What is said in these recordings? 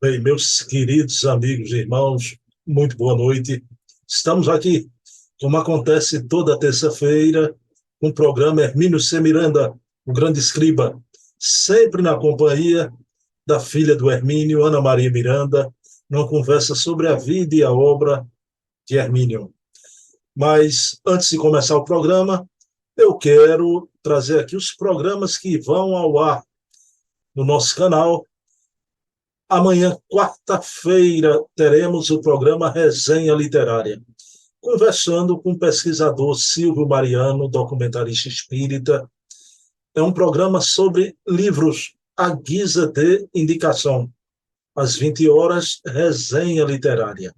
Bem, meus queridos amigos e irmãos, muito boa noite. Estamos aqui, como acontece toda terça-feira, com o programa Hermínio C. Miranda, o grande escriba, sempre na companhia da filha do Hermínio, Ana Maria Miranda, numa conversa sobre a vida e a obra de Hermínio. Mas, antes de começar o programa, eu quero trazer aqui os programas que vão ao ar no nosso canal. Amanhã, quarta-feira, teremos o programa Resenha Literária, conversando com o pesquisador Silvio Mariano, documentarista espírita. É um programa sobre livros à guisa de indicação. Às 20 horas, Resenha Literária.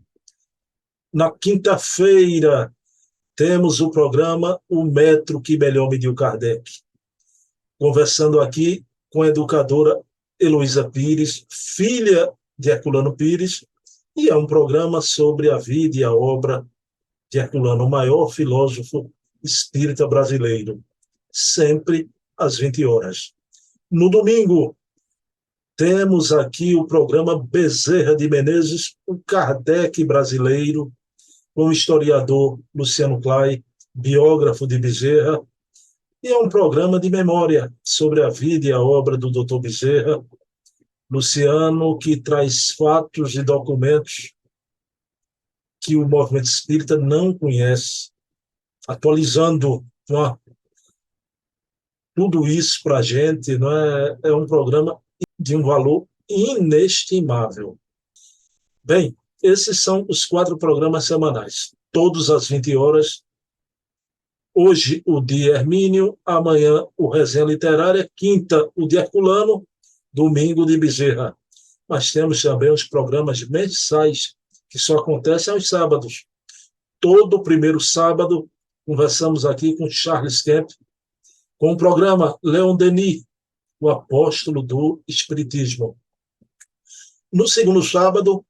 Na quinta-feira, temos o programa O Metro que Melhor Mediu Kardec, conversando aqui com a educadora Heloísa Pires, filha de Herculano Pires, e é um programa sobre a vida e a obra de Herculano, o maior filósofo espírita brasileiro, sempre às 20 horas. No domingo, temos aqui o programa Bezerra de Menezes, o Kardec brasileiro, com o historiador Luciano Clay, biógrafo de Bezerra, e é um programa de memória sobre a vida e a obra do Dr. Bezerra, Luciano, que traz fatos e documentos que o movimento espírita não conhece, atualizando tudo isso para a gente. Não é? É um programa de um valor inestimável. Bem, esses são os 4 programas semanais, todos às 20 horas. Hoje, o de Hermínio, amanhã, o Resenha Literária, quinta, o de Herculano, domingo, de Bezerra. Mas temos também os programas mensais, que só acontecem aos sábados. Todo primeiro sábado, conversamos aqui com Charles Kemp, com o programa Leon Denis, o apóstolo do Espiritismo. No segundo sábado,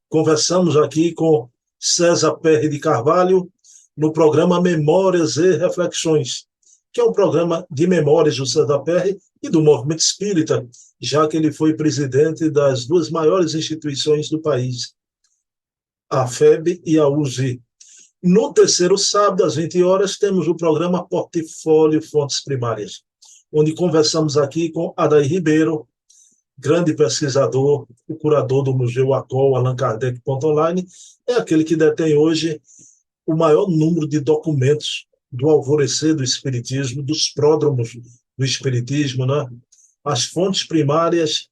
conversamos aqui com César Perry de Carvalho, no programa Memórias e Reflexões, que é um programa de memórias do César Perry e do movimento espírita, já que ele foi presidente das 2 maiores instituições do país, a FEB e a USI. No terceiro sábado, às 20 horas, temos o programa Portfólio Fontes Primárias, onde conversamos aqui com Adair Ribeiro, grande pesquisador, o curador do Museu ACOL, Allan Kardec Online, é aquele que detém hoje o maior número de documentos do alvorecer do Espiritismo, dos pródromos do Espiritismo, né? As fontes primárias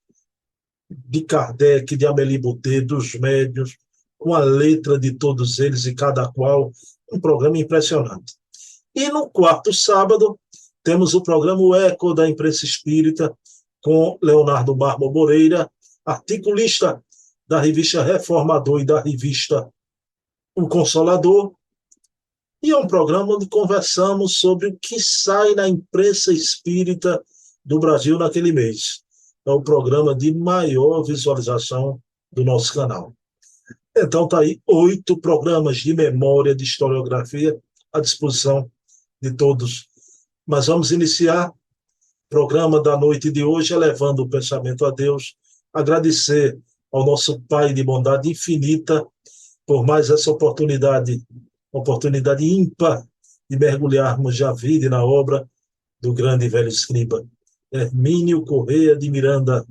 de Kardec, de Amélie Boutet, dos médiuns, com a letra de todos eles e cada qual, um programa impressionante. E no quarto sábado, temos o programa O Eco da Imprensa Espírita, com Leonardo Marmo Moreira, articulista da revista Reformador e da revista O Consolador, e é um programa onde conversamos sobre o que sai na imprensa espírita do Brasil naquele mês. É o programa de maior visualização do nosso canal. Então, está aí 8 programas de memória, de historiografia, à disposição de todos. Mas vamos iniciar o programa da noite de hoje, elevando o pensamento a Deus, agradecer ao nosso Pai de bondade infinita por mais essa oportunidade ímpar de mergulharmos na vida e na obra do grande e velho escriba, Hermínio Corrêa de Miranda,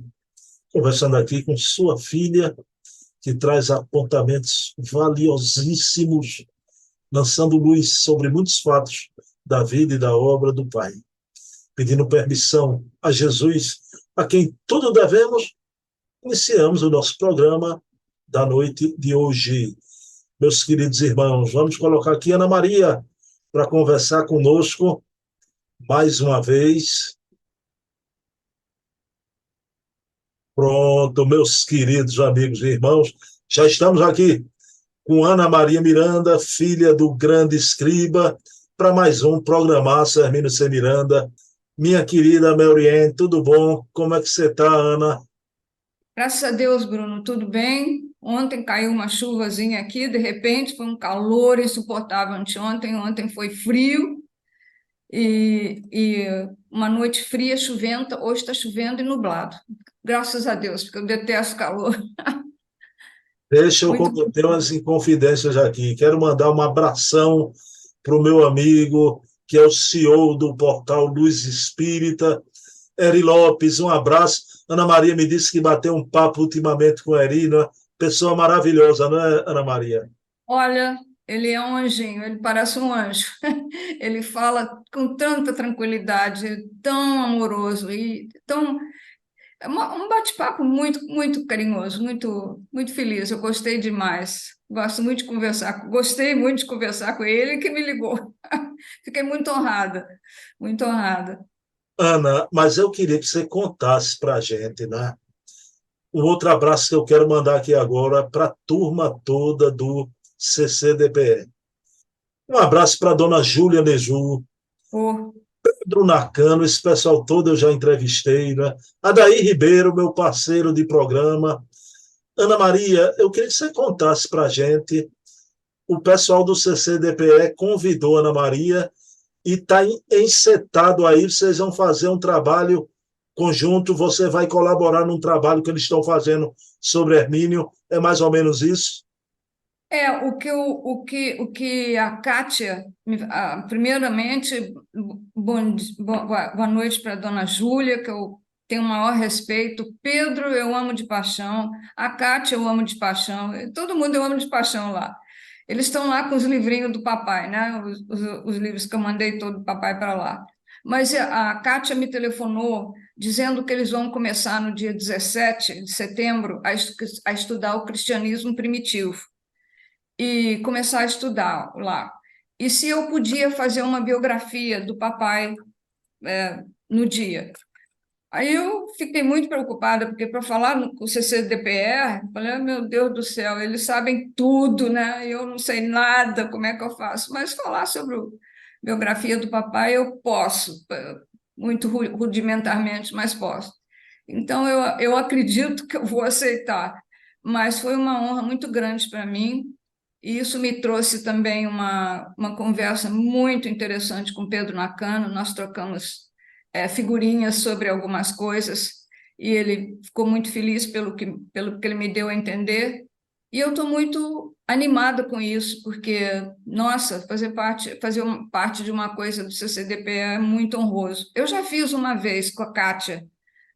conversando aqui com sua filha, que traz apontamentos valiosíssimos, lançando luz sobre muitos fatos da vida e da obra do Pai. Pedindo permissão a Jesus, a quem tudo devemos, iniciamos o nosso programa da noite de hoje. Meus queridos irmãos, vamos colocar aqui Ana Maria para conversar conosco mais uma vez. Pronto, meus queridos amigos e irmãos, já estamos aqui com Ana Maria Miranda, filha do grande escriba, para mais um Programaço Hermínio C. Miranda. Minha querida Maurien, tudo bom? Como é que você está, Ana? Graças a Deus, Bruno, tudo bem? Ontem caiu uma chuvazinha aqui, de repente foi um calor insuportável anteontem, ontem foi frio, e uma noite fria, choventa, hoje está chovendo e nublado. Graças a Deus, porque eu detesto calor. Deixa eu Muito cometer umas inconfidências aqui. Quero mandar um abração para o meu amigo, que é o CEO do portal Luz Espírita, Eri Lopes. Um abraço. Ana Maria me disse que bateu um papo ultimamente com o Eri, né? Pessoa maravilhosa, não é, Ana Maria? Olha, ele é um anjinho, ele parece um anjo. Ele fala com tanta tranquilidade, tão amoroso e tão um bate-papo muito carinhoso, muito feliz. Eu gostei demais. Gosto muito de conversar, gostei muito de conversar com ele que me ligou. Fiquei muito honrada, muito honrada. Ana, mas eu queria que você contasse para a gente, né? Um outro abraço que eu quero mandar aqui agora para a turma toda do CCDPE. Um abraço para a dona Júlia Neju, Oh, Pedro Nakano, esse pessoal todo eu já entrevistei, né? Adair Ribeiro, meu parceiro de programa. Ana Maria, eu queria que você contasse para a gente. O pessoal do CCDPE convidou a Ana Maria e está encetado aí, vocês vão fazer um trabalho conjunto, você vai colaborar num trabalho que eles estão fazendo sobre Hermínio, é mais ou menos isso? o que a Kátia, primeiramente, boa noite para a dona Júlia, que eu tenho o maior respeito. Pedro, eu amo de paixão. A Kátia, eu amo de paixão. Todo mundo eu amo de paixão lá. Eles estão lá com os livrinhos do papai, né? Os livros que eu mandei todo o papai para lá. Mas a Kátia me telefonou dizendo que eles vão começar no dia 17 de setembro a estudar o cristianismo primitivo e começar a estudar lá. E se eu podia fazer uma biografia do papai no dia. Aí eu fiquei muito preocupada, porque para falar com o CCDPR, falei, "Ah, meu Deus do céu, eles sabem tudo, né? Eu não sei nada, como é que eu faço? Mas falar sobre a biografia do papai eu posso, muito rudimentarmente, mas posso. Então eu acredito que eu vou aceitar. Mas foi uma honra muito grande para mim. E isso me trouxe também uma conversa muito interessante com Pedro Nakano. Nós trocamos figurinhas sobre algumas coisas e ele ficou muito feliz pelo que ele me deu a entender. E eu estou muito animada com isso, porque, nossa, fazer parte de uma coisa do CCDP é muito honroso. Eu já fiz uma vez com a Kátia,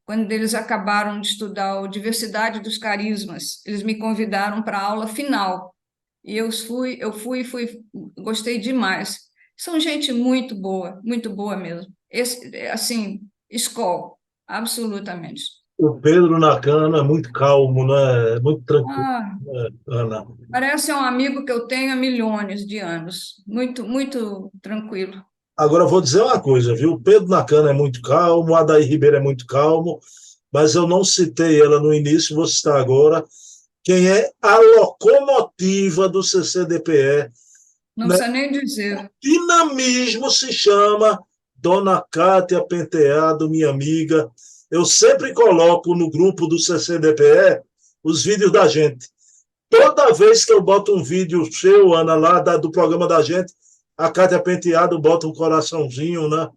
quando eles acabaram de estudar o Diversidade dos Carismas. Eles me convidaram para a aula final. E fui, gostei demais. São gente muito boa mesmo. Assim, escola, absolutamente. O Pedro Nakano é muito calmo, né? Muito tranquilo, Ah, né, Ana? parece um amigo que eu tenho há milhões de anos. Muito tranquilo. Agora, eu vou dizer uma coisa, viu? O Pedro Nakano é muito calmo, o Adair Ribeiro é muito calmo, mas eu não citei ela no início, vou citar agora. Quem é a locomotiva do CCDPE, Não né? precisa nem dizer. Dinamismo se chama Dona Cátia Penteado, minha amiga. Eu sempre coloco no grupo do CCDPE os vídeos da gente. Toda vez que eu boto um vídeo seu, Ana, lá do programa da gente, a Cátia Penteado bota um coraçãozinho, né?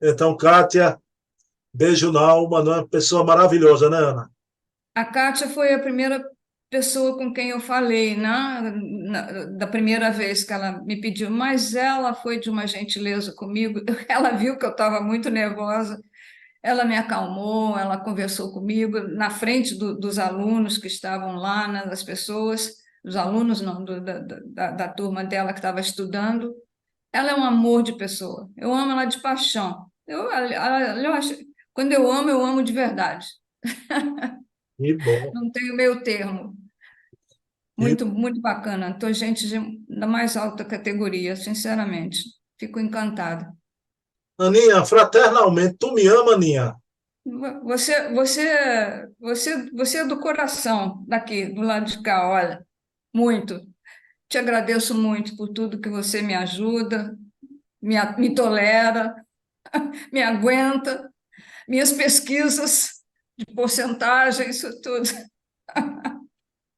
Então, Cátia, beijo na alma, né? Pessoa maravilhosa, né, Ana? A Kátia foi a primeira pessoa com quem eu falei, né? Da primeira vez que ela me pediu, mas ela foi de uma gentileza comigo. Ela viu que eu estava muito nervosa. Ela me acalmou, ela conversou comigo na frente dos alunos que estavam lá, né, das pessoas, dos alunos não, da turma dela que estava estudando. Ela é um amor de pessoa. Eu amo ela de paixão. Eu acho, quando eu amo de verdade. Que bom. Não tenho meio termo. Que... Muito bacana. Estou gente da mais alta categoria, sinceramente. Fico encantada. Aninha, fraternalmente, tu me ama, Aninha? Você é do coração daqui, do lado de cá, olha, muito. Te agradeço muito por tudo que você me ajuda, me tolera, me aguenta, minhas pesquisas de porcentagem, isso tudo.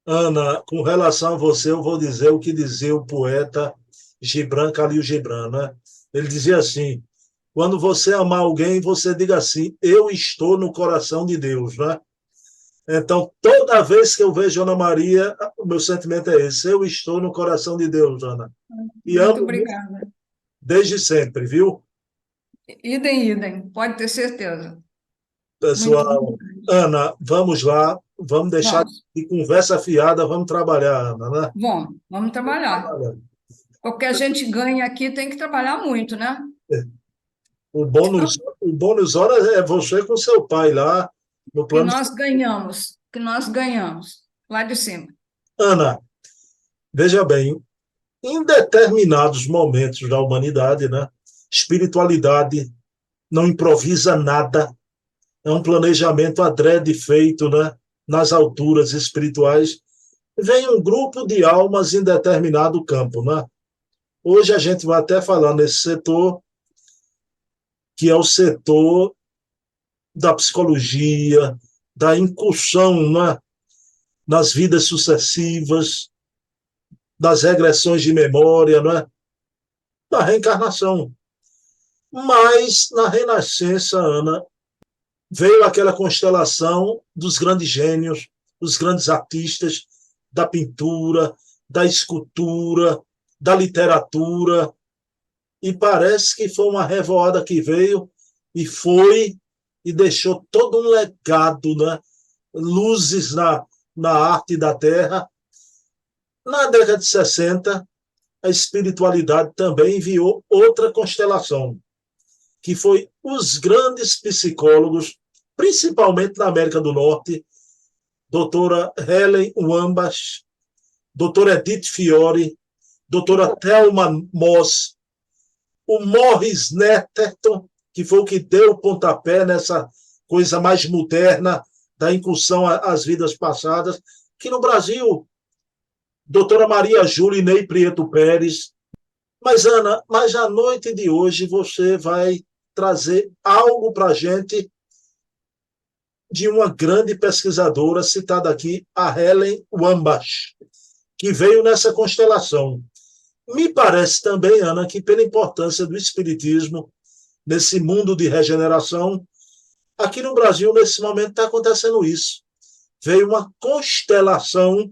Ana, com relação a você, eu vou dizer o que dizia o poeta Gibran Khalil Gibran, né? Ele dizia assim: Quando você amar alguém, você diga assim: eu estou no coração de Deus, né? Então, toda vez que eu vejo Ana Maria, o meu sentimento é esse: eu estou no coração de Deus, Ana. E Muito amo muito obrigada. desde sempre, viu? Idem, idem, pode ter certeza. Muito Pessoal, obrigada. Ana, vamos lá, vamos deixar Vamos, de conversa fiada, vamos trabalhar, Ana, né? vamos trabalhar. Porque a gente ganha aqui tem que trabalhar muito, né? O bônus hora é você com seu pai lá no plano. Que nós ganhamos, lá de cima. Ana, veja bem, em determinados momentos da humanidade, né, espiritualidade não improvisa nada, é um planejamento adrede feito, né, nas alturas espirituais. Vem um grupo de almas em determinado campo, né? Hoje a gente vai até falar nesse setor, que é o setor da psicologia, da incursão, né, nas vidas sucessivas, das regressões de memória, né, da reencarnação. Mas na Renascença, Ana, veio aquela constelação dos grandes gênios, dos grandes artistas, da pintura, da escultura, da literatura, e parece que foi uma revoada que veio e foi e deixou todo um legado, né? Luzes na arte da terra. Na década de 60, a espiritualidade também enviou outra constelação, que foi os grandes psicólogos, principalmente na América do Norte, doutora Helen Wambach, doutora Edith Fiore, doutora Thelma Moss, o Morris Netterton, que foi o que deu o pontapé nessa coisa mais moderna da incursão às vidas passadas, que no Brasil, doutora Maria Júlia e Ney Prieto Pérez. Mas, Ana, mas à noite de hoje você vai trazer algo para a gente de uma grande pesquisadora citada aqui, a Helen Wambach, que veio nessa constelação. Me parece também, Ana, que pela importância do espiritismo nesse mundo de regeneração, aqui no Brasil, nesse momento, está acontecendo isso. Veio uma constelação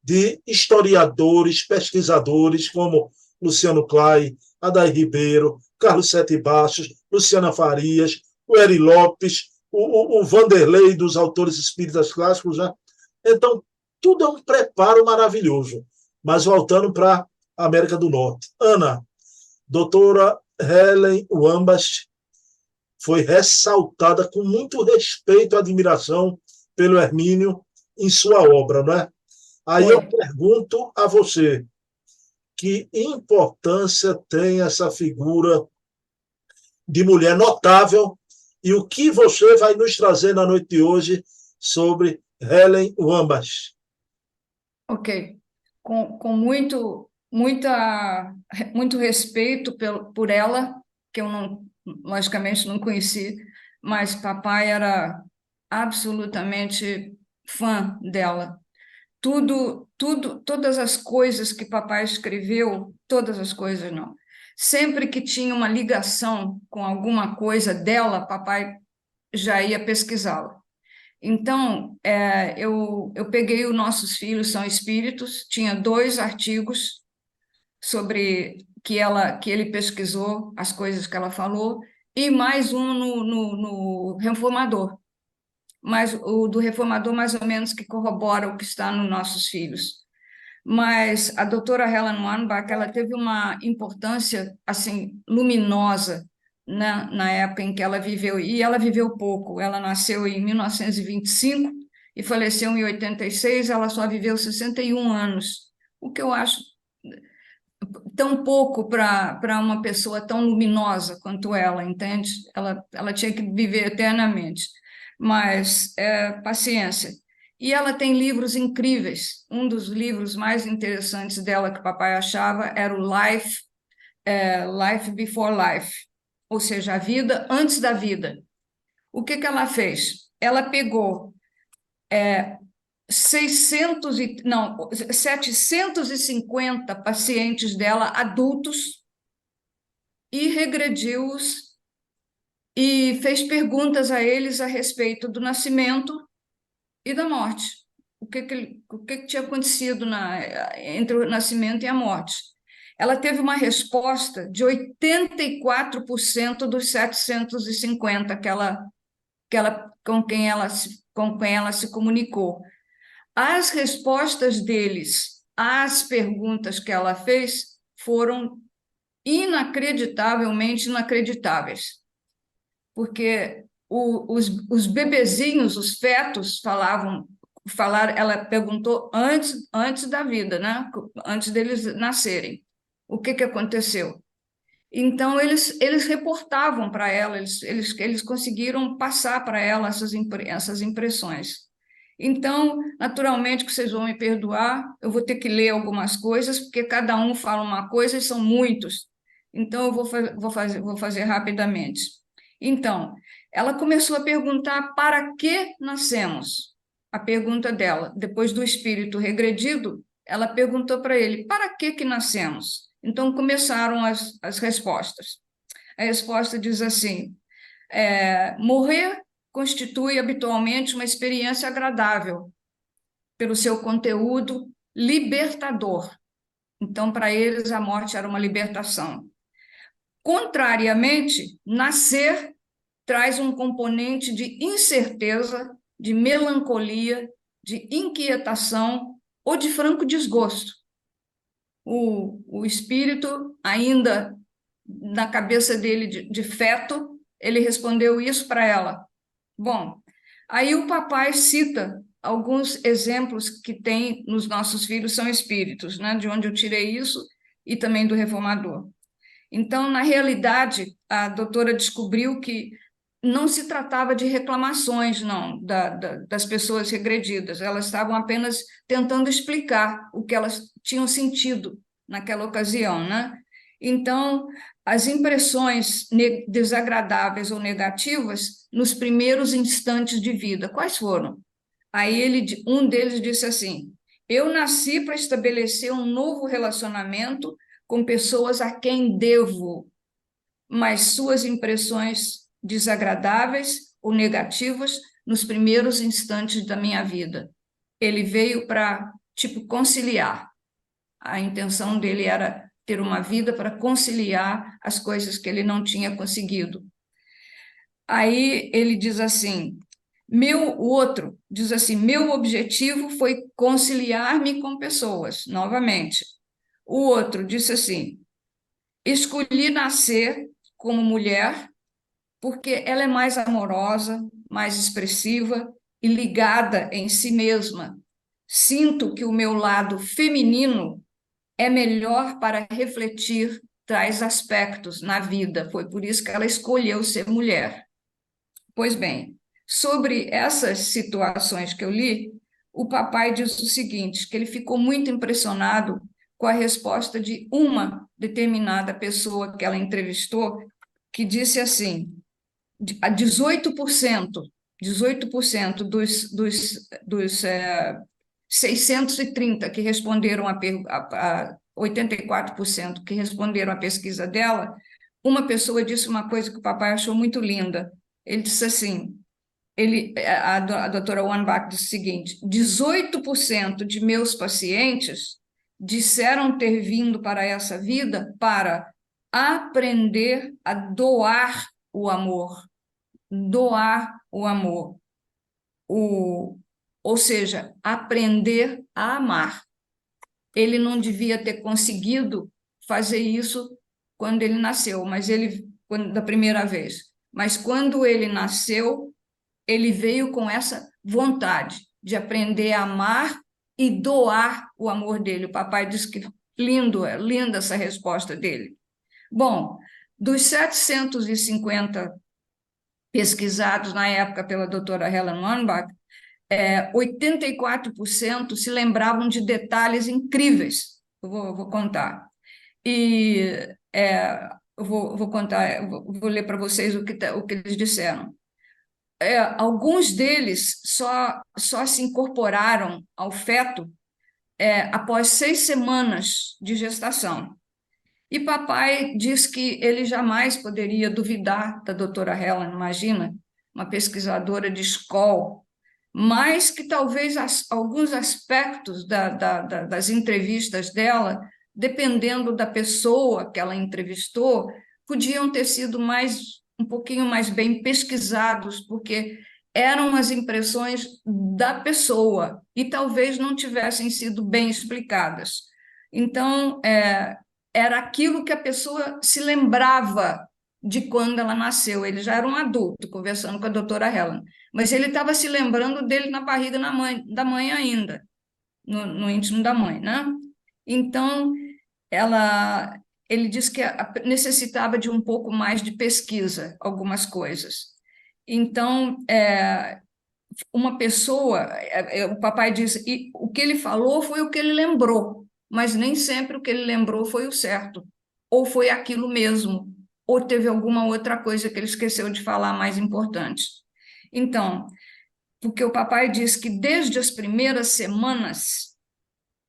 de historiadores, pesquisadores, como Luciano Clay, Adair Ribeiro, Carlos Sete Bastos, Luciana Farias, o Eri Lopes, o Vanderlei dos autores espíritas clássicos. Né? Então, tudo é um preparo maravilhoso. Mas voltando para a América do Norte. Ana, doutora Helen Wambach foi ressaltada com muito respeito e admiração pelo Hermínio em sua obra, não é? Aí eu Foi. pergunto a você, que importância tem essa figura de mulher notável e o que você vai nos trazer na noite de hoje sobre Helen Wambach? Ok. Com muito respeito por ela, que eu não, logicamente não conheci, mas papai era absolutamente fã dela. Todas as coisas que papai escreveu, todas as coisas não. Sempre que tinha uma ligação com alguma coisa dela, papai já ia pesquisá-la. Então, eu peguei o Nossos Filhos São Espíritos, tinha 2 artigos sobre que ele pesquisou, as coisas que ela falou, e mais um no Reformador, mas o do Reformador mais ou menos que corrobora o que está nos Nossos Filhos. Mas a doutora Helen Wambach, ela teve uma importância assim luminosa na época em que ela viveu, e ela viveu pouco. Ela nasceu em 1925 e faleceu em 86. Ela só viveu 61 anos, o que eu acho tão pouco para uma pessoa tão luminosa quanto ela, entende? Ela tinha que viver eternamente, mas paciência. E ela tem livros incríveis. Um dos livros mais interessantes dela que o papai achava era o Life Before Life, ou seja, a vida antes da vida. O que ela fez? Ela pegou 750 pacientes dela, adultos, e regrediu-os e fez perguntas a eles a respeito do nascimento e da morte. O que tinha acontecido entre o nascimento e a morte? Ela teve uma resposta de 84% dos 750 com quem ela se comunicou. As respostas deles às perguntas que ela fez foram inacreditavelmente inacreditáveis, porque os bebezinhos, os fetos ela perguntou antes da vida, né? Antes deles nascerem, o que aconteceu? Então, eles reportavam para ela, eles conseguiram passar para ela essas impressões. Então, naturalmente, que vocês vão me perdoar, eu vou ter que ler algumas coisas, porque cada um fala uma coisa e são muitos. Então, eu vou fazer rapidamente. Então, ela começou a perguntar para que nascemos? A pergunta dela, depois do espírito regredido, ela perguntou para ele, para que nascemos? Então, começaram as respostas. A resposta diz assim: morrer constitui habitualmente uma experiência agradável, pelo seu conteúdo libertador. Então, para eles, a morte era uma libertação. Contrariamente, nascer traz um componente de incerteza, de melancolia, de inquietação ou de franco desgosto. O espírito, ainda na cabeça dele de feto, ele respondeu isso para ela. Bom, aí o papai cita alguns exemplos que tem nos nossos filhos são espíritos, né? De onde eu tirei isso, e também do Reformador. Então, na realidade, a doutora descobriu que não se tratava de reclamações, não, das pessoas regredidas. Elas estavam apenas tentando explicar o que elas tinham sentido naquela ocasião, né? Então, as impressões desagradáveis ou negativas nos primeiros instantes de vida, quais foram? Aí um deles disse assim: eu nasci para estabelecer um novo relacionamento com pessoas a quem devo, mas suas impressões desagradáveis ou negativas nos primeiros instantes da minha vida. Ele veio para, tipo, conciliar. A intenção dele era ter uma vida para conciliar as coisas que ele não tinha conseguido. Aí ele diz assim: o outro diz assim, meu objetivo foi conciliar-me com pessoas, novamente. O outro disse assim, escolhi nascer como mulher porque ela é mais amorosa, mais expressiva e ligada em si mesma. Sinto que o meu lado feminino é melhor para refletir tais aspectos na vida. Foi por isso que ela escolheu ser mulher. Pois bem, sobre essas situações que eu li, o papai diz o seguinte, que ele ficou muito impressionado com a resposta de uma determinada pessoa que ela entrevistou, que disse assim, a 18% dos 630 que responderam a 84% que responderam à pesquisa dela, uma pessoa disse uma coisa que o papai achou muito linda. Ele disse assim, a doutora Wanbach disse o seguinte, 18% de meus pacientes disseram ter vindo para essa vida para aprender a doar o amor, doar o amor, ou seja, aprender a amar. Ele não devia ter conseguido fazer isso quando ele nasceu, da primeira vez. Mas quando ele nasceu, ele veio com essa vontade de aprender a amar e doar o amor dele. O papai disse que linda essa resposta dele. Bom, dos 750 pesquisados na época pela doutora Helen Wambach, 84% se lembravam de detalhes incríveis. Eu vou contar. E vou contar, vou ler para vocês o que eles disseram. Alguns deles só se incorporaram ao feto após 6 semanas de gestação. E papai diz que ele jamais poderia duvidar da doutora Helen, imagina, uma pesquisadora de escola, mas que talvez alguns aspectos das entrevistas dela, dependendo da pessoa que ela entrevistou, podiam ter sido um pouquinho mais bem pesquisados, porque eram as impressões da pessoa e talvez não tivessem sido bem explicadas. Então, era aquilo que a pessoa se lembrava de quando ela nasceu. Ele já era um adulto, conversando com a doutora Helen, mas ele estava se lembrando dele na barriga da mãe ainda, no íntimo da mãe, né? Então, ela, ele disse que necessitava de um pouco mais de pesquisa, algumas coisas. Então, uma pessoa, o papai disse, e o que ele falou foi o que ele lembrou, mas nem sempre o que ele lembrou foi o certo, ou foi aquilo mesmo, ou teve alguma outra coisa que ele esqueceu de falar mais importante. Então, porque o papai disse que desde as primeiras semanas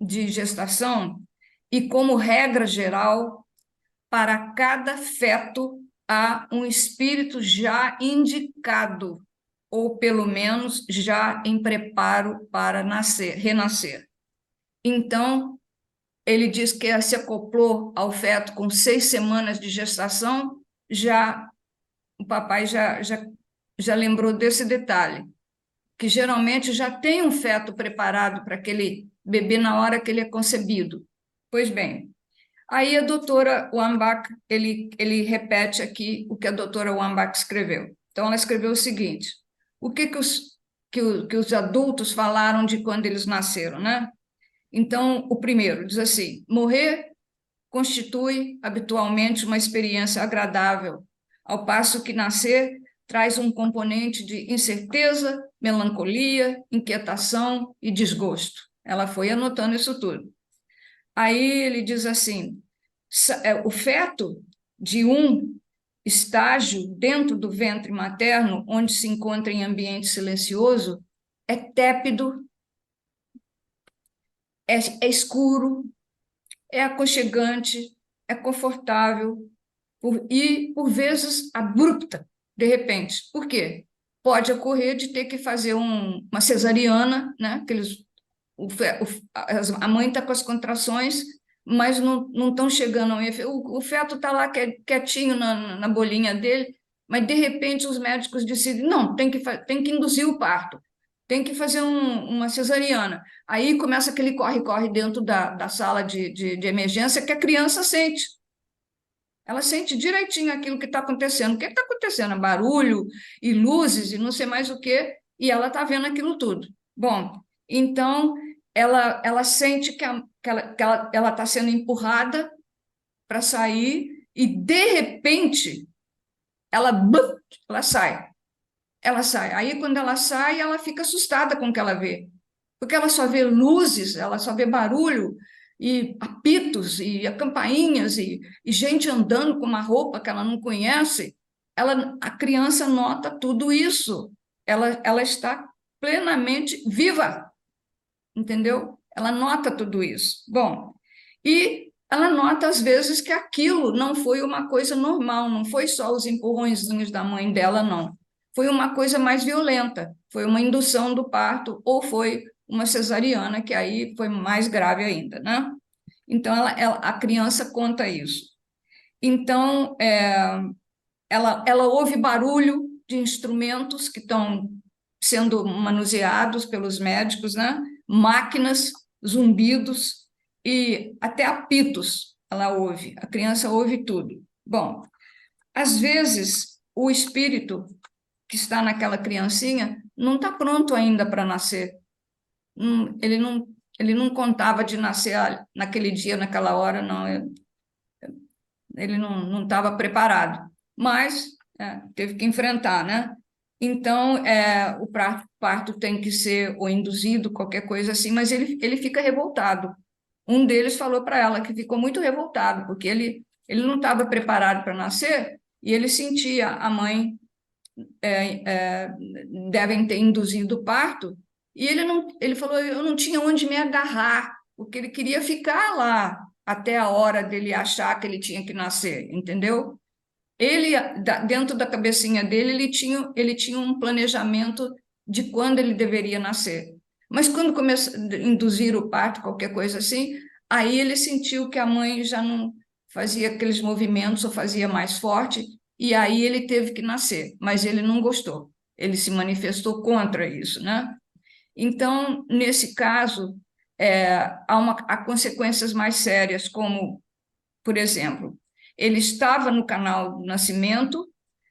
de gestação, e como regra geral, para cada feto há um espírito já indicado, ou pelo menos já em preparo para renascer. Então, ele diz que se acoplou ao feto com 6 semanas de gestação, o papai já lembrou desse detalhe, que geralmente já tem um feto preparado para aquele bebê na hora que ele é concebido. Pois bem, aí a doutora Wambach, ele repete aqui o que a doutora Wambach escreveu. Então, ela escreveu o seguinte: o que os adultos falaram de quando eles nasceram, né? Então, o primeiro diz assim: morrer constitui habitualmente uma experiência agradável, ao passo que nascer traz um componente de incerteza, melancolia, inquietação e desgosto. Ela foi anotando isso tudo. Aí ele diz assim: o feto de um estágio dentro do ventre materno, onde se encontra em ambiente silencioso, é tépido, é escuro, é aconchegante, é confortável e, por vezes, abrupta, de repente. Por quê? Pode ocorrer de ter que fazer uma cesariana, né? A mãe está com as contrações, mas não estão chegando ao efeito. O feto está lá quietinho na bolinha dele, mas de repente os médicos decidem, não, tem que induzir o parto, tem que fazer uma cesariana. Aí começa aquele corre-corre dentro da sala de emergência que a criança sente. Ela sente direitinho aquilo que está acontecendo. O que está acontecendo? Barulho e luzes e não sei mais o quê, e ela está vendo aquilo tudo. Bom, então ela sente que ela está sendo empurrada para sair e, de repente, ela sai. Ela sai. Aí, quando ela sai, ela fica assustada com o que ela vê, porque ela só vê luzes, ela só vê barulho e apitos e campainhas e gente andando com uma roupa que ela não conhece. A criança nota tudo isso. Ela está plenamente viva, entendeu? Ela nota tudo isso. Bom, e ela nota às vezes que aquilo não foi uma coisa normal, não foi só os empurrõezinhos da mãe dela, não. Foi uma coisa mais violenta, foi uma indução do parto ou foi uma cesariana, que aí foi mais grave ainda, né? Então, a criança conta isso. Então, ela ouve barulho de instrumentos que estão sendo manuseados pelos médicos, né? Máquinas, zumbidos e até apitos ela ouve. A criança ouve tudo. Bom, às vezes o espírito que está naquela criancinha não está pronto ainda para nascer. Ele não contava de nascer naquele dia, naquela hora, não. Ele não estava preparado, mas teve que enfrentar, né? Então, o parto tem que ser ou induzido, qualquer coisa assim, mas ele fica revoltado. Um deles falou para ela que ficou muito revoltado, porque ele não estava preparado para nascer e ele sentia a mãe devem ter induzido o parto, e ele falou, eu não tinha onde me agarrar, porque ele queria ficar lá. até a hora dele achar que ele tinha que nascer, entendeu? Ele, dentro da cabecinha dele, ele tinha um planejamento de quando ele deveria nascer. Mas quando começou a induzir o parto, qualquer coisa assim, aí ele sentiu que a mãe já não fazia aqueles movimentos ou fazia mais forte, e aí ele teve que nascer, mas ele não gostou. Ele se manifestou contra isso, né? Então, nesse caso, há consequências mais sérias, como, por exemplo, ele estava no canal do nascimento,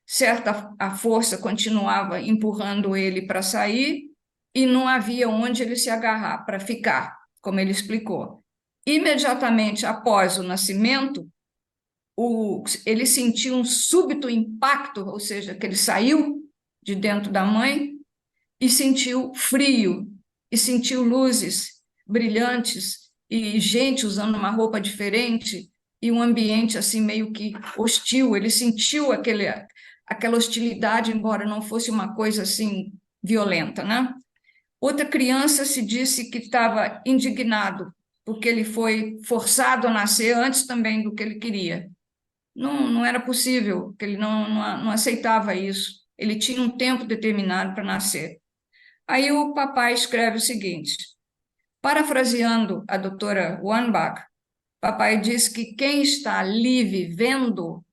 certa a força continuava empurrando ele para sair e não havia onde ele se agarrar para ficar, como ele explicou. Imediatamente após o nascimento, ele sentiu um súbito impacto, ou seja, que ele saiu de dentro da mãe e sentiu frio, e sentiu luzes brilhantes, e gente usando uma roupa diferente, e um ambiente assim meio que hostil. Ele sentiu aquela hostilidade, embora não fosse uma coisa assim violenta, né? Outra criança se disse que estava indignado, porque ele foi forçado a nascer antes também do que ele queria. Não era possível, que ele não aceitava isso. Ele tinha um tempo determinado para nascer. Aí o papai escreve o seguinte, parafraseando a doutora Wambach, papai diz que quem está ali vivendo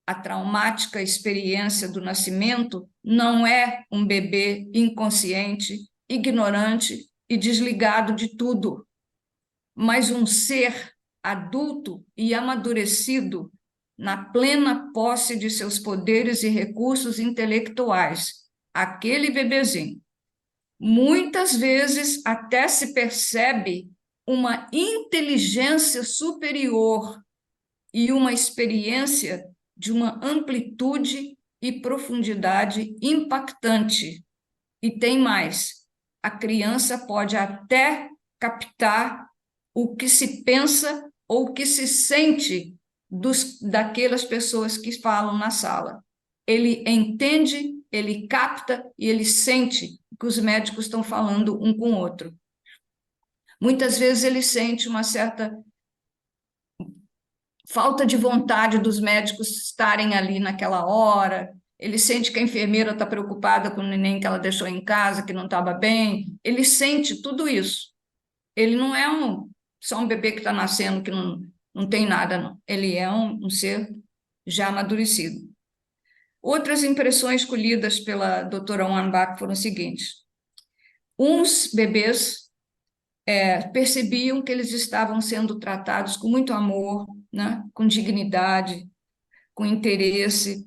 a traumática experiência do nascimento não é um bebê inconsciente, ignorante e desligado de tudo, mas um ser adulto e amadurecido na plena posse de seus poderes e recursos intelectuais, aquele bebezinho. Muitas vezes até se percebe uma inteligência superior e uma experiência de uma amplitude e profundidade impactante. E tem mais: a criança pode até captar o que se pensa ou o que se sente daquelas pessoas que falam na sala. Ele entende, ele capta e ele sente que os médicos estão falando um com o outro. Muitas vezes ele sente uma certa falta de vontade dos médicos estarem ali naquela hora, ele sente que a enfermeira está preocupada com o neném que ela deixou em casa, que não estava bem, ele sente tudo isso. Ele não é só um bebê que está nascendo, que não tem nada, não. Ele é um ser já amadurecido. Outras impressões colhidas pela doutora Wambach foram as seguintes. Uns bebês percebiam que eles estavam sendo tratados com muito amor, né? Com dignidade, com interesse,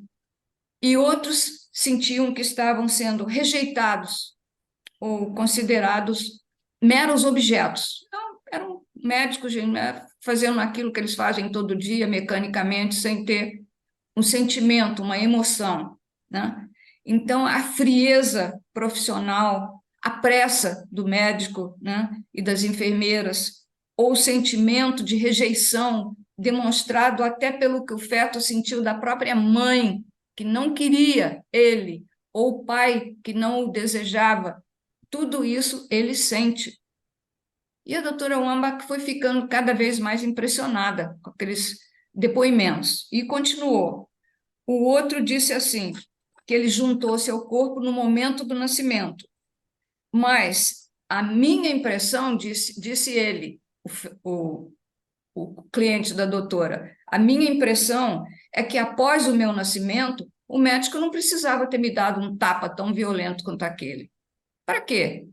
e outros sentiam que estavam sendo rejeitados ou considerados meros objetos. Então, eram médicos fazendo aquilo que eles fazem todo dia, mecanicamente, sem ter um sentimento, uma emoção, né? Então, a frieza profissional, a pressa do médico, né, e das enfermeiras, ou o sentimento de rejeição demonstrado até pelo que o feto sentiu da própria mãe, que não queria ele, ou o pai que não o desejava, tudo isso ele sente. E a doutora Wambach foi ficando cada vez mais impressionada com aqueles depoimentos e continuou. O outro disse assim, que ele juntou seu corpo no momento do nascimento. Mas a minha impressão, disse ele, o cliente da doutora, a minha impressão é que após o meu nascimento, o médico não precisava ter me dado um tapa tão violento quanto aquele. Para quê?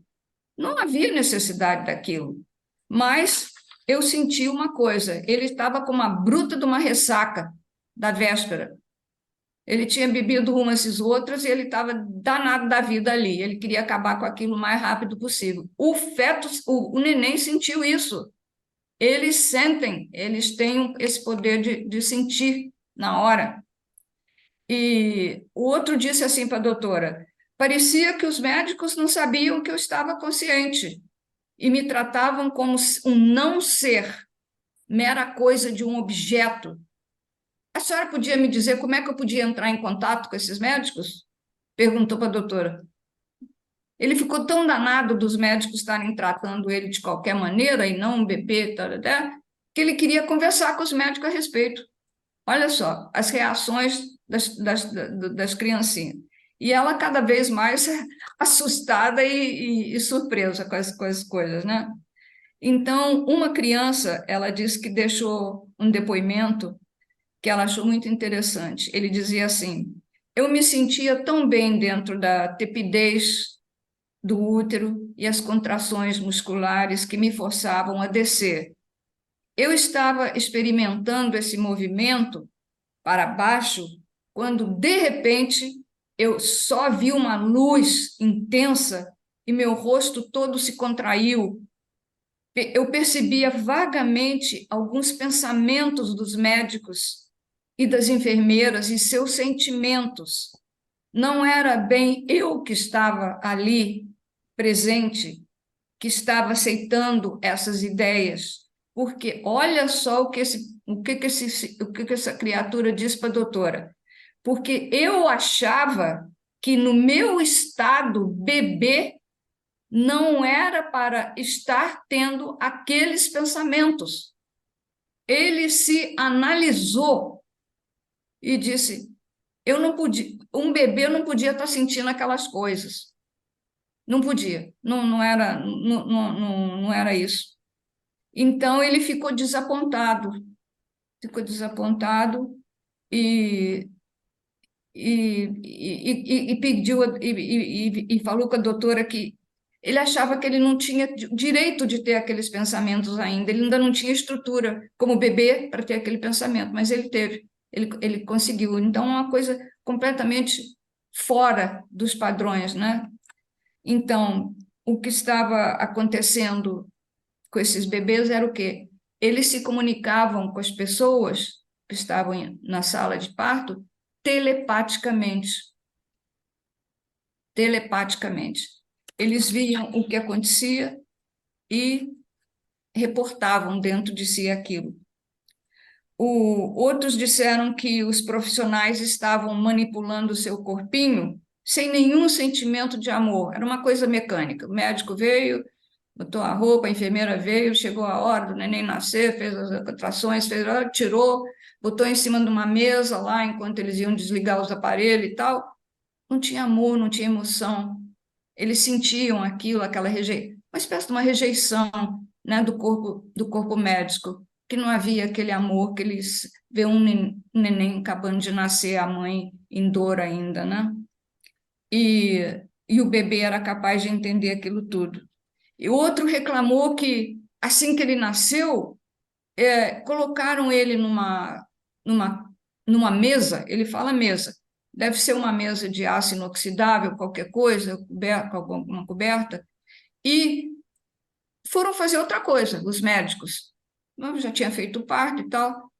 Não havia necessidade daquilo. Mas eu senti uma coisa, ele estava com uma bruta de uma ressaca da véspera. Ele tinha bebido umas e outras e ele estava danado da vida ali. Ele queria acabar com aquilo o mais rápido possível. O feto, o neném sentiu isso. Eles sentem, eles têm esse poder de sentir na hora. E o outro disse assim para a doutora: parecia que os médicos não sabiam que eu estava consciente e me tratavam como um não ser, mera coisa de um objeto. A senhora podia me dizer como é que eu podia entrar em contato com esses médicos? Perguntou para a doutora. Ele ficou tão danado dos médicos estarem tratando ele de qualquer maneira e não um bebê, tarará, que ele queria conversar com os médicos a respeito. Olha só, as reações das criancinhas. E ela cada vez mais assustada e surpresa com as coisas, né? Então, uma criança, ela disse que deixou um depoimento que ela achou muito interessante. Ele dizia assim: eu me sentia tão bem dentro da tepidez do útero e as contrações musculares que me forçavam a descer. Eu estava experimentando esse movimento para baixo quando, de repente, eu só vi uma luz intensa e meu rosto todo se contraiu. Eu percebia vagamente alguns pensamentos dos médicos e das enfermeiras e seus sentimentos. Não era bem eu que estava ali presente, que estava aceitando essas ideias, porque olha só o que essa criatura disse para a doutora. Porque eu achava que no meu estado bebê não era para estar tendo aqueles pensamentos. Ele se analisou e disse: eu não podia, um bebê não podia estar sentindo aquelas coisas. Não podia, não era isso. Então ele ficou desapontado e, pediu e falou com a doutora que ele achava que ele não tinha direito de ter aqueles pensamentos ainda, ele ainda não tinha estrutura como bebê para ter aquele pensamento, mas ele teve, ele conseguiu. Então, é uma coisa completamente fora dos padrões, né? Então, o que estava acontecendo com esses bebês era o quê? Eles se comunicavam com as pessoas que estavam na sala de parto telepaticamente. Telepaticamente. Eles viam o que acontecia e reportavam dentro de si aquilo. Outros disseram que os profissionais estavam manipulando o seu corpinho sem nenhum sentimento de amor, era uma coisa mecânica. O médico veio, botou a roupa, a enfermeira veio, chegou a hora do neném nascer, fez as contrações, tirou, botou em cima de uma mesa lá, enquanto eles iam desligar os aparelhos e tal. Não tinha amor, não tinha emoção. Eles sentiam aquilo, aquela rejeição, uma espécie de uma rejeição, né, do corpo médico, que não havia aquele amor que eles vê um neném acabando de nascer, a mãe em dor ainda, né? E o bebê era capaz de entender aquilo tudo. E o outro reclamou que, assim que ele nasceu, colocaram ele numa, numa mesa, ele fala mesa, deve ser uma mesa de aço inoxidável, qualquer coisa, coberta, alguma coberta, e foram fazer outra coisa, os médicos. Eu já tinha feito parto e tal,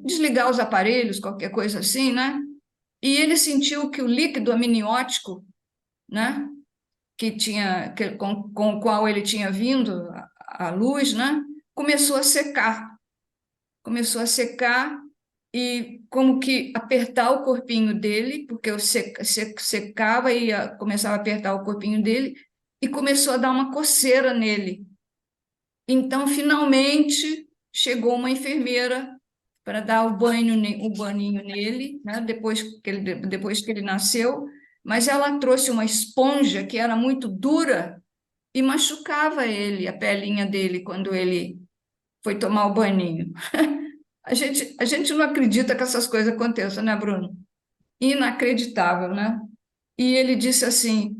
desligar os aparelhos, qualquer coisa assim, né? E ele sentiu que o líquido amniótico, né, com o qual ele tinha vindo, a luz, né, começou a secar. Começou a secar e como que apertar o corpinho dele, porque eu secava e começava a apertar o corpinho dele, e começou a dar uma coceira nele. Então, finalmente, chegou uma enfermeira para dar o baninho nele, né, depois que ele nasceu, mas ela trouxe uma esponja que era muito dura e machucava ele, a pelinha dele, quando ele foi tomar o baninho. A gente não acredita que essas coisas aconteçam, né, Bruno? Inacreditável, né? E ele disse assim: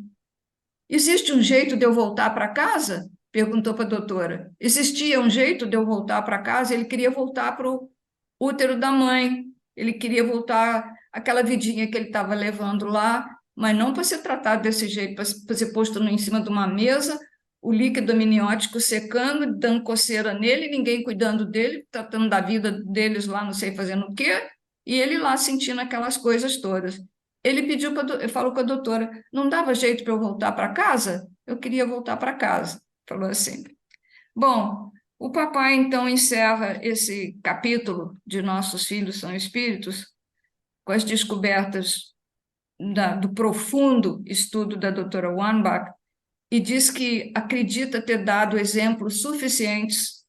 existe um jeito de eu voltar para casa? Perguntou para a doutora. Existia um jeito de eu voltar para casa? Ele queria voltar para o útero da mãe. Ele queria voltar àquela vidinha que ele estava levando lá, mas não para ser tratado desse jeito, para ser posto em cima de uma mesa, o líquido amniótico secando, dando coceira nele, ninguém cuidando dele, tratando da vida deles lá, não sei fazendo o quê, e ele lá sentindo aquelas coisas todas. Ele falou com a doutora: não dava jeito para eu voltar para casa? Eu queria voltar para casa. Falou assim. Bom, o papai então encerra esse capítulo de Nossos Filhos São Espíritos com as descobertas do profundo estudo da doutora Wambach e diz que acredita ter dado exemplos suficientes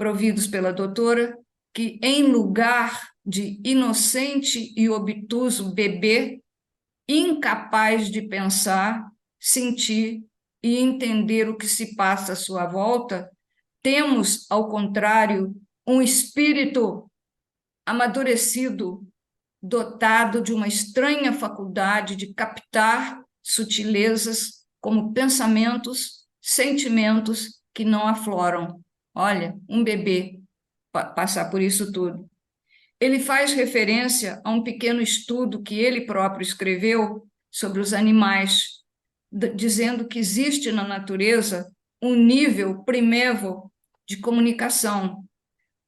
providos pela doutora, que em lugar de inocente e obtuso bebê, incapaz de pensar, sentir e entender o que se passa à sua volta, temos, ao contrário, um espírito amadurecido, dotado de uma estranha faculdade de captar sutilezas como pensamentos, sentimentos que não afloram. Olha, um bebê passar por isso tudo. Ele faz referência a um pequeno estudo que ele próprio escreveu sobre os animais, dizendo que existe na natureza um nível primevo de comunicação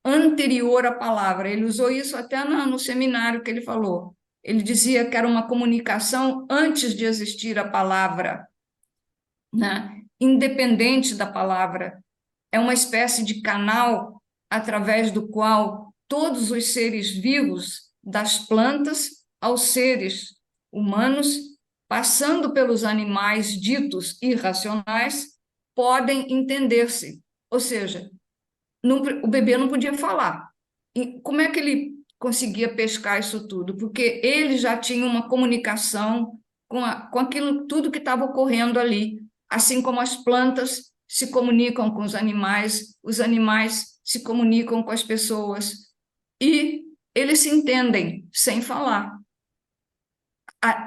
anterior à palavra. Ele usou isso até no seminário que ele falou. Ele dizia que era uma comunicação antes de existir a palavra, né? Independente da palavra. É uma espécie de canal através do qual todos os seres vivos, das plantas aos seres humanos, passando pelos animais ditos irracionais, podem entender-se. Ou seja, o bebê não podia falar. E como é que ele conseguia pescar isso tudo? Porque ele já tinha uma comunicação com aquilo tudo que estava ocorrendo ali, assim como as plantas se comunicam com os animais se comunicam com as pessoas, e eles se entendem sem falar.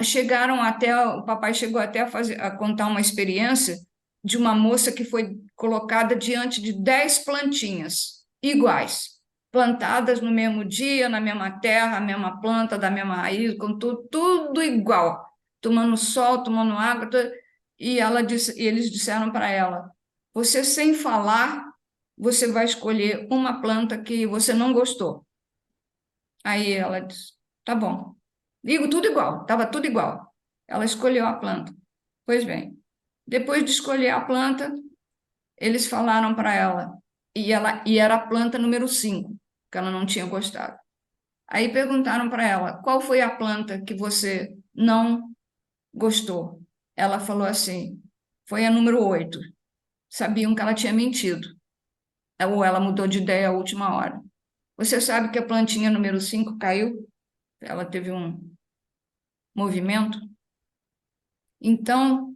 Chegaram até, o papai chegou até a contar uma experiência de uma moça que foi colocada diante de 10 plantinhas iguais, plantadas no mesmo dia, na mesma terra, a mesma planta, da mesma raiz, com tudo igual, tomando sol, tomando água, e e eles disseram para ela: você sem falar, você vai escolher uma planta que você não gostou. Aí ela disse: tá bom. Digo tudo igual, estava tudo igual. Ela escolheu a planta. Pois bem, depois de escolher a planta, eles falaram para ela, e era a planta número 5 que ela não tinha gostado. Aí perguntaram para ela: qual foi a planta que você não gostou? Ela falou assim: foi a número 8. Sabiam que ela tinha mentido, ou ela mudou de ideia à última hora. Você sabe que a plantinha número 5 caiu? Ela teve um movimento. Então,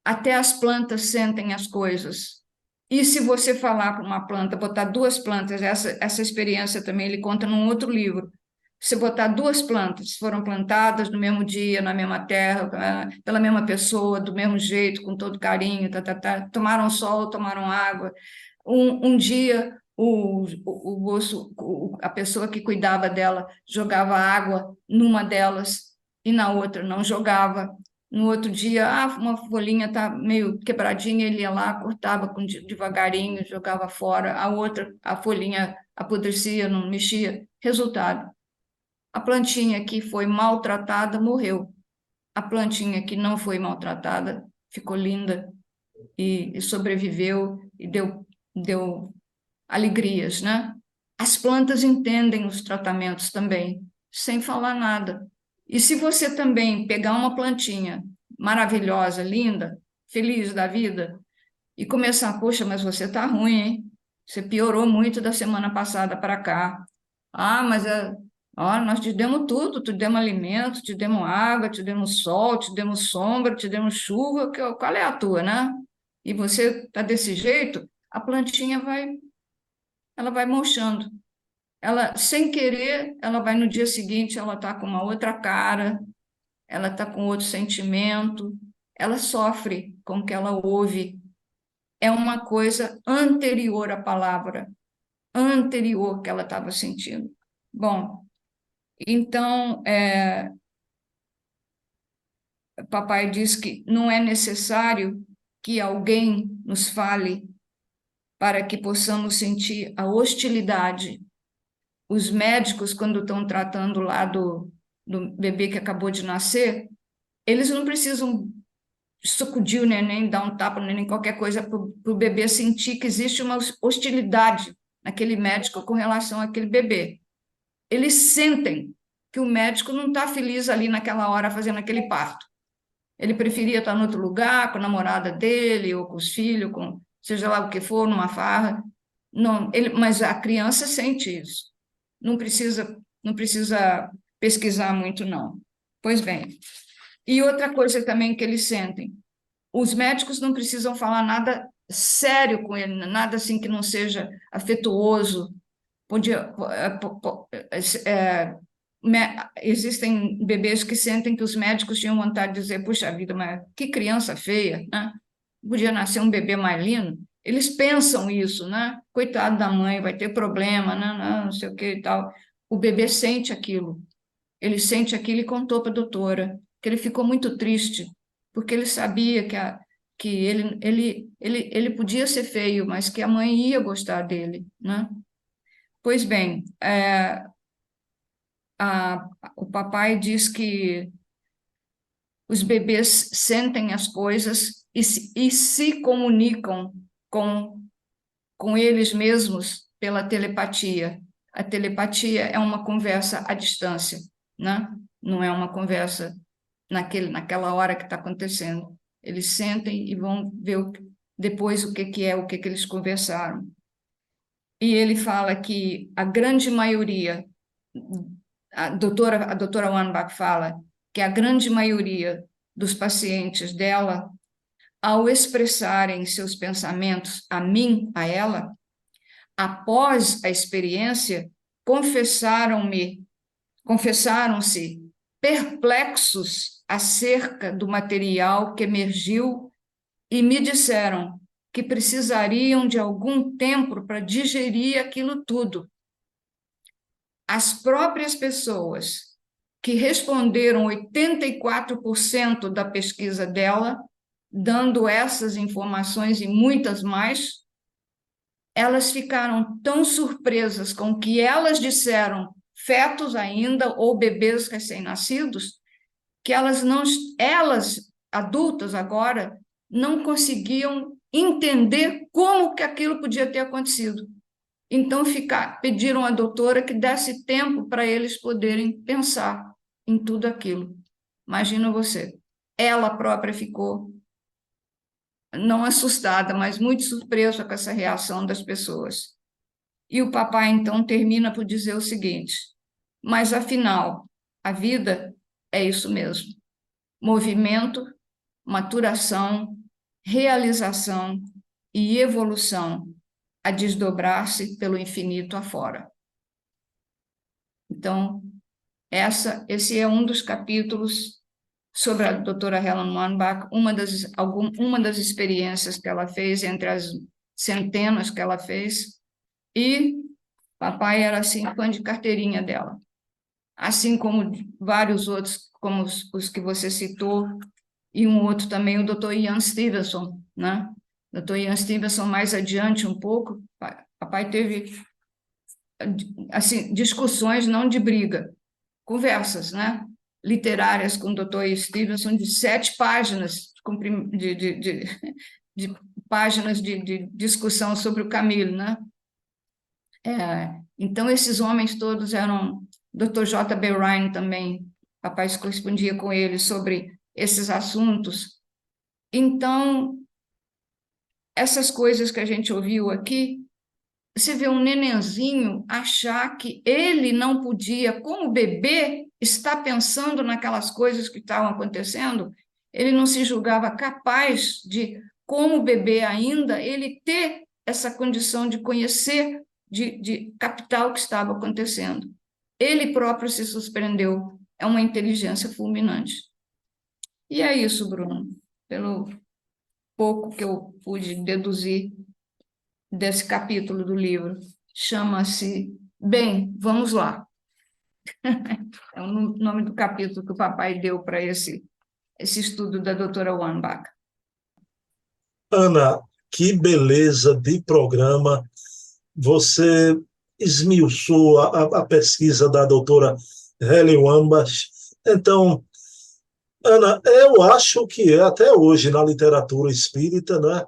até as plantas sentem as coisas. E se você falar para uma planta, botar 2 plantas, essa experiência também ele conta num outro livro. Se botar 2 plantas, foram plantadas no mesmo dia, na mesma terra, pela mesma pessoa, do mesmo jeito, com todo carinho, tomaram sol, tomaram água. Um dia, a pessoa que cuidava dela jogava água numa delas e na outra não jogava. No outro dia, uma folhinha está meio quebradinha, ele ia lá, cortava devagarinho, jogava fora. A outra, a folhinha apodrecia, não mexia. Resultado, a plantinha que foi maltratada morreu. A plantinha que não foi maltratada ficou linda e sobreviveu e deu alegrias, né? As plantas entendem os tratamentos também, sem falar nada. E se você também pegar uma plantinha maravilhosa, linda, feliz da vida, e começar: poxa, mas você está ruim, hein? Você piorou muito da semana passada para cá. Mas nós te demos tudo, te demos alimento, te demos água, te demos sol, te demos sombra, te demos chuva, qual é a tua, né? E você está desse jeito, a plantinha ela vai murchando. Ela, sem querer, ela vai no dia seguinte, ela está com uma outra cara, ela está com outro sentimento, ela sofre com o que ela ouve. É uma coisa anterior à palavra, anterior que ela estava sentindo. Bom, então, papai diz que não é necessário que alguém nos fale para que possamos sentir a hostilidade. Os médicos, quando estão tratando lá do bebê que acabou de nascer, eles não precisam sacudir o neném, dar um tapa no neném, qualquer coisa, para o bebê sentir que existe uma hostilidade naquele médico com relação àquele bebê. Eles sentem que o médico não está feliz ali naquela hora fazendo aquele parto. Ele preferia estar em outro lugar, com a namorada dele, ou com os filhos, com seja lá o que for, numa farra. Não, mas a criança sente isso. Não precisa pesquisar muito, não. Pois bem. E outra coisa também que eles sentem, os médicos não precisam falar nada sério com ele, nada assim que não seja afetuoso. Podia, existem bebês que sentem que os médicos tinham vontade de dizer, puxa vida, mas que criança feia, né? Podia nascer um bebê mais lindo. Eles pensam isso, né? Coitado da mãe, vai ter problema, né? Não sei o que e tal. O bebê sente aquilo. Ele sente aquilo e contou para a doutora que ele ficou muito triste, porque ele sabia que ele podia ser feio, mas que a mãe ia gostar dele, né? Pois bem, o papai diz que os bebês sentem as coisas e se comunicam com, com eles mesmos pela telepatia. A telepatia é uma conversa à distância, né? Não é uma conversa naquela hora que está acontecendo. Eles sentem e vão ver depois o que eles conversaram. E ele fala que a grande maioria, a doutora Wanbach fala que a grande maioria dos pacientes dela, ao expressarem seus pensamentos a mim, a ela, após a experiência, confessaram-se perplexos acerca do material que emergiu e me disseram que precisariam de algum tempo para digerir aquilo tudo. As próprias pessoas que responderam 84% da pesquisa dela, dando essas informações e muitas mais, elas ficaram tão surpresas com o que elas disseram, fetos ainda ou bebês recém-nascidos, que elas adultas agora, não conseguiam entender como que aquilo podia ter acontecido. Então, pediram à doutora que desse tempo para eles poderem pensar em tudo aquilo. Imagina você. Ela própria ficou, não assustada, mas muito surpresa com essa reação das pessoas. E o papai, então, termina por dizer o seguinte: mas afinal, a vida é isso mesmo: movimento, maturação, realização e evolução a desdobrar-se pelo infinito afora. Então, esse é um dos capítulos sobre a doutora Helen Wambach, uma das experiências que ela fez, entre as centenas que ela fez, e papai era assim, fã de carteirinha dela. Assim como vários outros, como os que você citou, e um outro também, o doutor Ian Stevenson, né? O doutor Ian Stevenson, mais adiante um pouco, papai teve assim, discussões, não de briga, conversas, né? Literárias com o doutor Stevenson de 7 páginas de páginas de discussão sobre o Camilo, né? Então, esses homens todos eram... Dr. J. B. Ryan também, papai correspondia com ele sobre esses assuntos. Então, essas coisas que a gente ouviu aqui, você vê um nenenzinho achar que ele não podia, como bebê, estar pensando naquelas coisas que estavam acontecendo, ele não se julgava capaz de, como bebê ainda, ele ter essa condição de conhecer, de captar o que estava acontecendo. Ele próprio se surpreendeu. É uma inteligência fulminante. E é isso, Bruno, pelo pouco que eu pude deduzir desse capítulo do livro. Chama-se Bem, Vamos Lá. É o nome do capítulo que o papai deu para esse estudo da doutora Wambach. Ana, que beleza de programa. Você esmiuçou a pesquisa da doutora Helen Wambach. Então, Ana, eu acho que é até hoje na literatura espírita, né?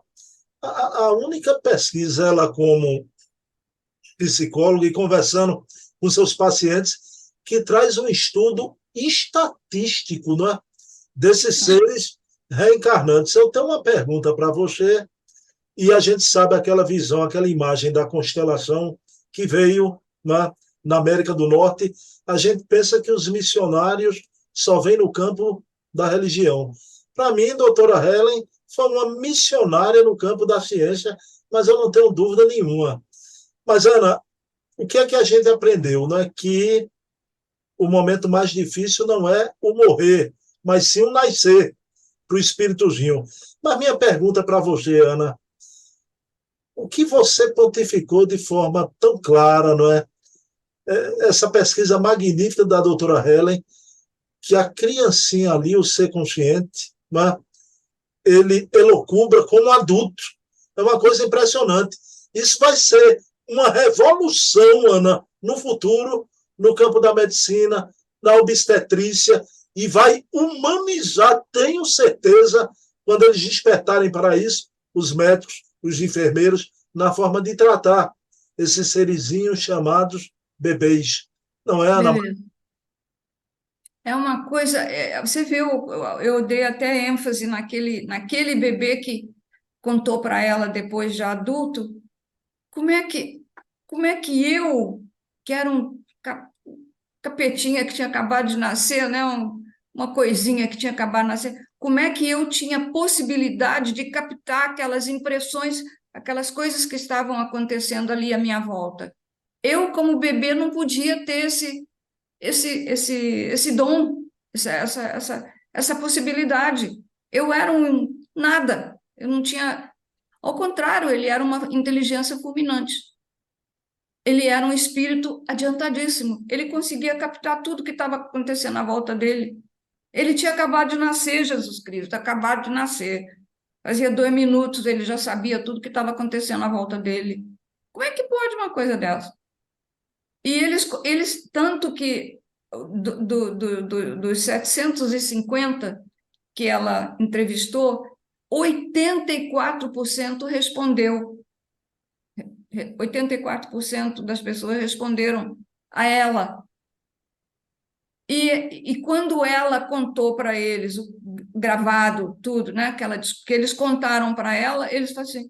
A única pesquisa, ela como psicóloga e conversando com seus pacientes, que traz um estudo estatístico, né, desses seres reencarnantes. Eu tenho uma pergunta para você. e a gente sabe aquela visão, aquela imagem da constelação que veio na América do Norte. A gente pensa que os missionários só vêm no campo da religião. Para mim, doutora Helen foi uma missionária no campo da ciência, mas eu não tenho dúvida nenhuma. Mas, Ana, o que é que a gente aprendeu? Né? Que o momento mais difícil não é o morrer, mas sim o nascer para o espíritozinho. Mas minha pergunta para você, Ana, o que você pontificou de forma tão clara, não é? Essa pesquisa magnífica da doutora Helen, que a criancinha ali, o ser consciente, não é? Ele elocubra como adulto. É uma coisa impressionante. Isso vai ser uma revolução, Ana, no futuro, no campo da medicina, na obstetrícia, e vai humanizar, tenho certeza, quando eles despertarem para isso, os médicos, os enfermeiros, na forma de tratar esses serizinhos chamados bebês. Não é, Ana? Beleza. É uma coisa, você viu, eu dei até ênfase naquele bebê que contou para ela depois de adulto, como é que, como é que eu, que era um capetinha que tinha acabado de nascer, né, uma coisinha que tinha acabado de nascer, como é que eu tinha possibilidade de captar aquelas impressões, aquelas coisas que estavam acontecendo ali à minha volta? Eu, como bebê, não podia ter esse dom, essa possibilidade. Eu era um nada, eu não tinha. Ao contrário, ele era uma inteligência fulminante. Ele era um espírito adiantadíssimo. Ele conseguia captar tudo que estava acontecendo à volta dele. Ele tinha acabado de nascer, Jesus Cristo, acabado de nascer. Fazia 2 minutos, ele já sabia tudo que estava acontecendo à volta dele. Como é que pode uma coisa dessa? E eles tanto que dos 750 que ela entrevistou, 84% respondeu. 84% das pessoas responderam a ela. E quando ela contou para eles, o gravado, tudo, né, que eles contaram para ela, assim,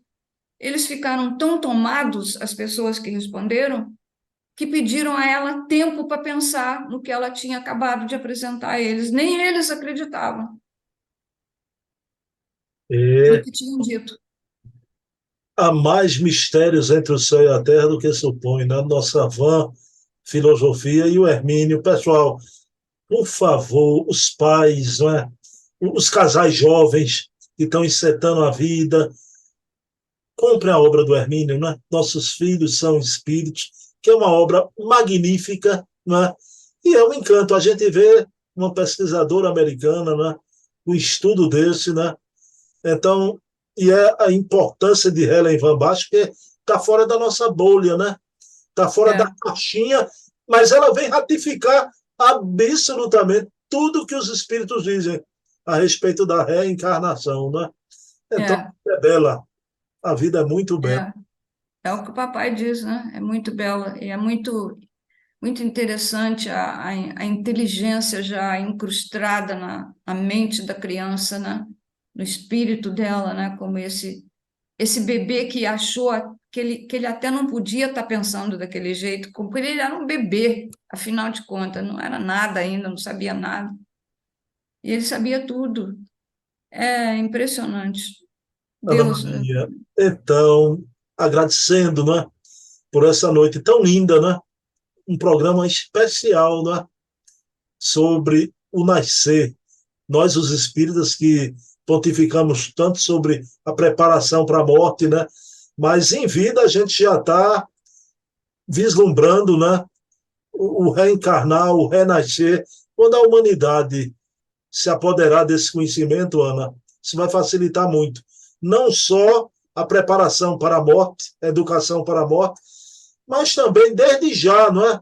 eles ficaram tão tomados, as pessoas que responderam, que pediram a ela tempo para pensar no que ela tinha acabado de apresentar a eles. Nem eles acreditavam no É, que tinham dito. há mais mistérios entre o céu e a terra do que supõe, na nossa vã filosofia. E o Hermínio, pessoal, por favor, os pais, não é? Os casais jovens que estão encetando a vida, compre a obra do Hermínio, né? Nossos filhos são espíritos, que é uma obra magnífica, né? E é um encanto. A gente vê uma pesquisadora americana, né? Um estudo desse, né? Então, e é a importância de Helen Van Basten, que está fora da nossa bolha, né? Está fora da É, caixinha, mas ela vem ratificar absolutamente tudo que os espíritos dizem a respeito da reencarnação, né? Então, é, é bela. A vida é muito bela. é. É o que o papai diz, né? É muito bela e é muito interessante a inteligência já incrustada na mente da criança, né? No espírito dela, né? Como esse bebê que achou que ele até não podia estar pensando daquele jeito, como ele era um bebê, afinal de contas, não era nada ainda, não sabia nada. E ele sabia tudo. É impressionante. Ana Deus, Maria, então, agradecendo, né, por essa noite tão linda, né, um programa especial, né, sobre o nascer. Nós, os espíritas, que pontificamos tanto sobre a preparação para a morte, né, mas em vida a gente já está vislumbrando, né, o reencarnar, o renascer. Quando a humanidade se apoderar desse conhecimento, Ana, isso vai facilitar muito. Não só a preparação para a morte, a educação para a morte, mas também, desde já, não é?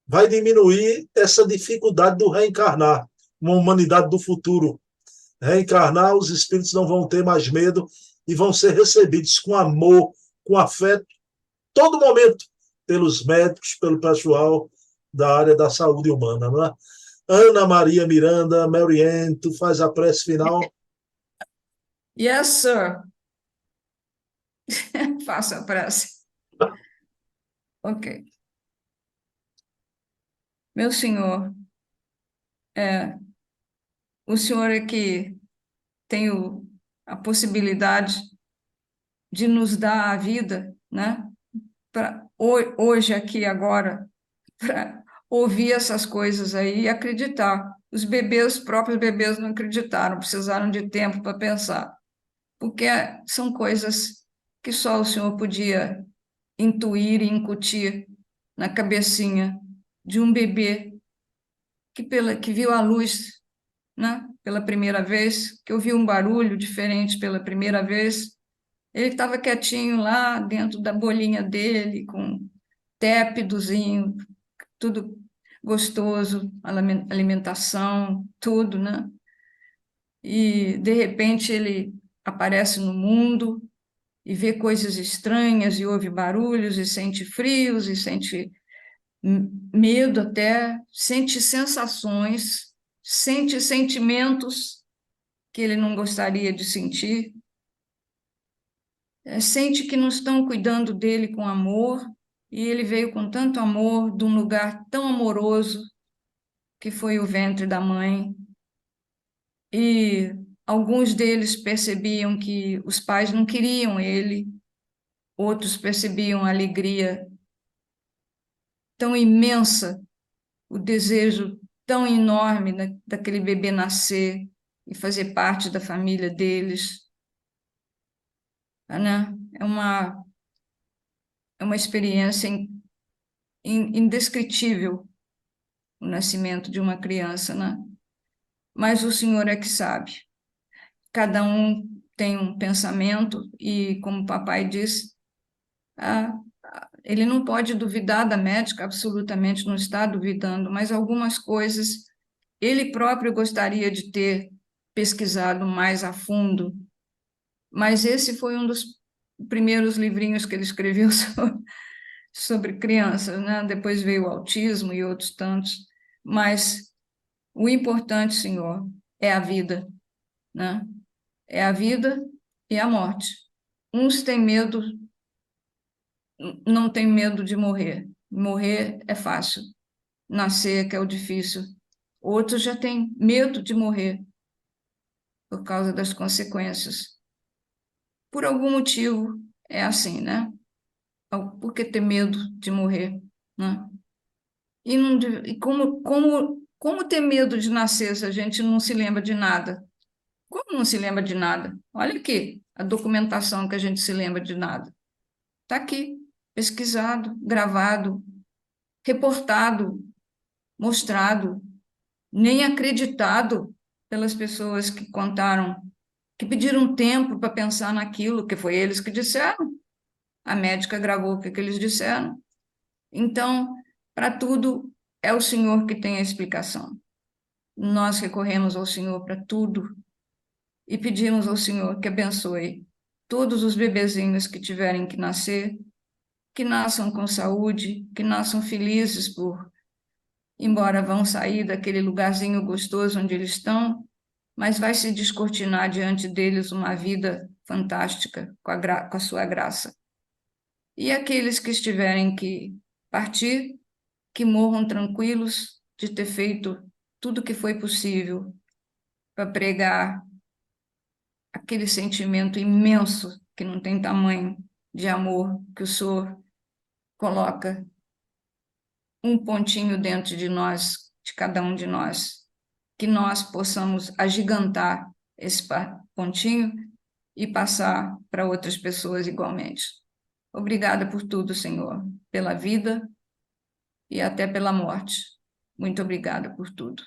Vai diminuir essa dificuldade do reencarnar, uma humanidade do futuro. Reencarnar, os espíritos não vão ter mais medo e vão ser recebidos com amor, com afeto, todo momento, pelos médicos, pelo pessoal da área da saúde humana. Não é? Ana Maria Miranda, Mary Ann, tu faz a prece final. yes, sir. Faça a prece. Ok. Meu Senhor, o Senhor é que tem a possibilidade de nos dar a vida, né? Hoje, aqui, agora, para ouvir essas coisas aí e acreditar. Os próprios bebês não acreditaram, precisaram de tempo para pensar, porque são coisas que só o Senhor podia intuir e incutir na cabecinha de um bebê que viu a luz, né, pela primeira vez, que ouviu um barulho diferente pela primeira vez. Ele estava quietinho lá dentro da bolinha dele, com tépidozinho, tudo gostoso, alimentação, tudo, né? E, de repente, ele aparece no mundo e vê coisas estranhas, e ouve barulhos, e sente frios, e sente medo até, sente sensações, sente sentimentos que ele não gostaria de sentir, sente que não estão cuidando dele com amor, e ele veio com tanto amor de um lugar tão amoroso que foi o ventre da mãe, e alguns deles percebiam que os pais não queriam ele, outros percebiam a alegria tão imensa, o desejo tão enorme daquele bebê nascer e fazer parte da família deles, né? É uma experiência indescritível, o nascimento de uma criança, né? Mas o Senhor é que sabe. Cada um tem um pensamento e, como o papai disse, ah, ele não pode duvidar da médica, absolutamente não está duvidando, mas algumas coisas ele próprio gostaria de ter pesquisado mais a fundo, mas esse foi um dos primeiros livrinhos que ele escreveu sobre crianças, né? Depois veio o autismo e outros tantos, mas o importante, Senhor, é a vida, né? É a vida e a morte. Uns têm medo, não têm medo de morrer. Morrer é fácil, nascer que é o difícil. Outros já têm medo de morrer por causa das consequências. Por algum motivo é assim, né? Por que ter medo de morrer, né? E, não, e como ter medo de nascer se a gente não se lembra de nada? Como não se lembra de nada? Olha aqui a documentação que a gente se lembra de nada. Está aqui, pesquisado, gravado, reportado, mostrado, nem acreditado pelas pessoas que contaram, que pediram tempo para pensar naquilo, que foi eles que disseram. A médica gravou o que eles disseram. Então, para tudo, é o Senhor que tem a explicação. Nós recorremos ao Senhor para tudo e pedimos ao Senhor que abençoe todos os bebezinhos que tiverem que nascer, que nasçam com saúde, que nasçam felizes embora vão sair daquele lugarzinho gostoso onde eles estão, mas vai se descortinar diante deles uma vida fantástica com a sua graça. E aqueles que estiverem que partir, que morram tranquilos de ter feito tudo o que foi possível para pregar aquele sentimento imenso que não tem tamanho de amor que o Senhor coloca um pontinho dentro de nós, de cada um de nós, que nós possamos agigantar esse pontinho e passar para outras pessoas igualmente. Obrigada por tudo, Senhor, pela vida e até pela morte. Muito obrigada por tudo.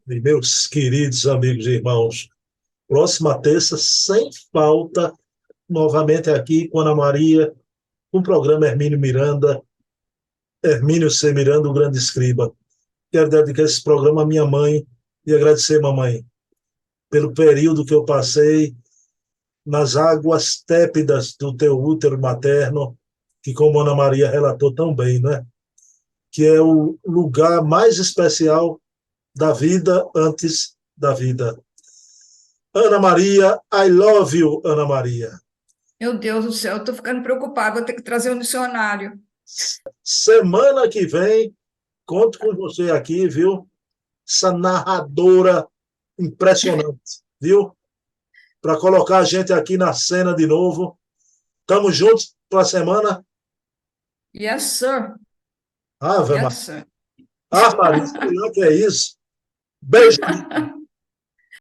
E meus queridos amigos e irmãos, próxima terça, sem falta, novamente aqui com Ana Maria, com o programa Hermínio C. Miranda, o grande escriba. Quero dedicar esse programa à minha mãe e agradecer, mamãe, pelo período que eu passei nas águas tépidas do teu útero materno, que, como Ana Maria relatou tão bem, né? Que é o lugar mais especial da vida antes da vida. Ana Maria, I love you, Ana Maria. Meu Deus do céu, eu estou ficando preocupada, vou ter que trazer um dicionário. Semana que vem, conto com você aqui, viu? Essa narradora impressionante, viu? Para colocar a gente aqui na cena de novo. Tamo juntos para a semana. Yes, sir. Ave Maria. Yes, sir. Ah, Maria, sei lá que é isso. Beijo.